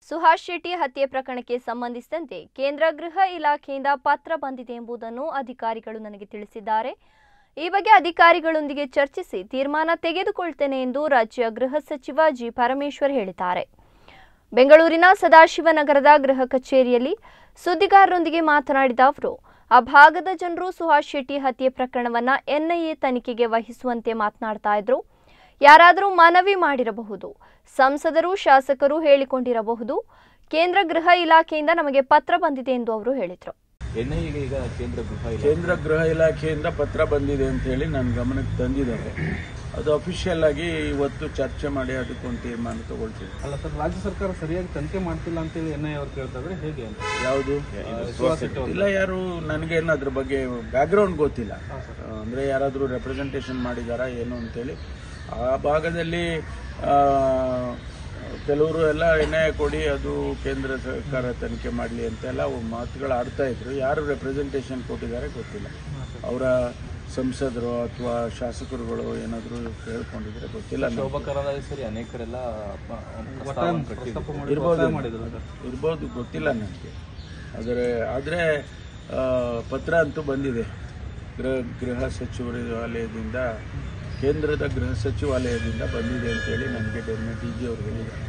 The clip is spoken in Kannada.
ಸುಹಾಸ್ ಶೆಟ್ಟಿ ಹತ್ಯೆ ಪ್ರಕರಣಕ್ಕೆ ಸಂಬಂಧಿಸಿದಂತೆ ಕೇಂದ್ರ ಗೃಹ ಇಲಾಖೆಯಿಂದ ಪತ್ರ ಬಂದಿದೆ ಎಂಬುದನ್ನು ಅಧಿಕಾರಿಗಳು ನನಗೆ ತಿಳಿಸಿದ್ದಾರೆ. ಈ ಬಗ್ಗೆ ಅಧಿಕಾರಿಗಳೊಂದಿಗೆ ಚರ್ಚಿಸಿ ತೀರ್ಮಾನ ತೆಗೆದುಕೊಳ್ಳುತ್ತೇನೆ ಎಂದು ರಾಜ್ಯ ಗೃಹ ಸಚಿವ ಜಿ ಪರಮೇಶ್ವರ್ ಹೇಳಿದ್ದಾರೆ. ಬೆಂಗಳೂರಿನ ಸದಾಶಿವನಗರದ ಗೃಹ ಕಚೇರಿಯಲ್ಲಿ ಸುದ್ದಿಗಾರರೊಂದಿಗೆ ಮಾತನಾಡಿದ ಅವರು, ಆ ಭಾಗದ ಜನರು ಸುಹಾಸ್ ಶೆಟ್ಟಿ ಹತ್ಯೆ ಪ್ರಕರಣವನ್ನು ಎನ್ಐಎ ತನಿಖೆಗೆ ವಹಿಸುವಂತೆ ಮಾತನಾಡ್ತಾ ಇದ್ರು. ಯಾರಾದರೂ ಮನವಿ ಮಾಡಿರಬಹುದು, ಸಂಸದರು ಶಾಸಕರು ಹೇಳಿಕೊಂಡಿರಬಹುದು. ಕೇಂದ್ರ ಗೃಹ ಇಲಾಖೆಯಿಂದ ನಮಗೆ ಪತ್ರ ಬಂದಿದೆ ಎಂದು ಅವರು ಹೇಳಿದರು. ಎನ್ಐಎಗೆ ಈಗ ಕೇಂದ್ರ ಗೃಹ ಇಲಾಖೆಯಿಂದ ಪತ್ರ ಬಂದಿದೆ ಅಂತ ಹೇಳಿ ನನ್ನ ಗಮನಕ್ಕೆ ತಂದಿದ್ದಾರೆ. ಅದು ಅಫಿಷಿಯಲ್ ಆಗಿ ಇವತ್ತು ಚರ್ಚೆ ಮಾಡಿ ಅದಕ್ಕೊಂದು ತೀರ್ಮಾನ ತಗೊಳ್ತೀವಿ. ಅಲ್ಲ ಸರ್, ರಾಜ್ಯ ಸರ್ಕಾರ ಸರಿಯಾಗಿ ತನಿಖೆ ಮಾಡ್ತಿಲ್ಲ ಅಂತೇಳಿ ಎನ್ಐಎ ಅವರು ಕೇಳ್ತಾ ಇದ್ರೆ ಹೇಗೆ ಅಂತ? ಯಾವುದು ಇಲ್ಲ, ಯಾರು ನನಗೇನು ಅದ್ರ ಬಗ್ಗೆ ಬ್ಯಾಕ್ಗ್ರೌಂಡ್ ಗೊತ್ತಿಲ್ಲ. ಅಂದ್ರೆ ಯಾರಾದರೂ ರೆಪ್ರೆಸೆಂಟೇಷನ್ ಮಾಡಿದಾರಾ ಏನು ಅಂತೇಳಿ. ಆ ಭಾಗದಲ್ಲಿ ಕೆಲವರು ಎಲ್ಲ ಎನ್ಐಎ ಕೊಡಿ, ಅದು ಕೇಂದ್ರ ಸರ್ಕಾರ ತನಿಖೆ ಮಾಡಲಿ ಅಂತೆಲ್ಲ ಮಾತುಗಳು ಆಡ್ತಾ ಇದ್ರು. ಯಾರು ರೆಪ್ರೆಸೆಂಟೇಷನ್ ಕೊಟ್ಟಿದ್ದಾರೆ ಗೊತ್ತಿಲ್ಲ. ಅವರ ಸಂಸದರು ಅಥವಾ ಶಾಸಕರುಗಳು ಏನಾದರೂ ಹೇಳ್ಕೊಂಡಿದ್ರೆ ಗೊತ್ತಿಲ್ಲ. ಸರಿ, ಅನೇಕರೆಲ್ಲ ಇರ್ಬೋದು, ಗೊತ್ತಿಲ್ಲ ನನಗೆ. ಆದರೆ ಪತ್ರ ಅಂತೂ ಬಂದಿದೆ ಗೃಹ ಸಚಿವಾಲಯದಿಂದ, ಕೇಂದ್ರದ ಗೃಹ ಸಚಿವಾಲಯದಿಂದ ಬಂದಿದೆ ಅಂತೇಳಿ ನನಗೆ ಡಿ ಜಿ ಅವರು ಹೇಳಿದ್ದಾರೆ.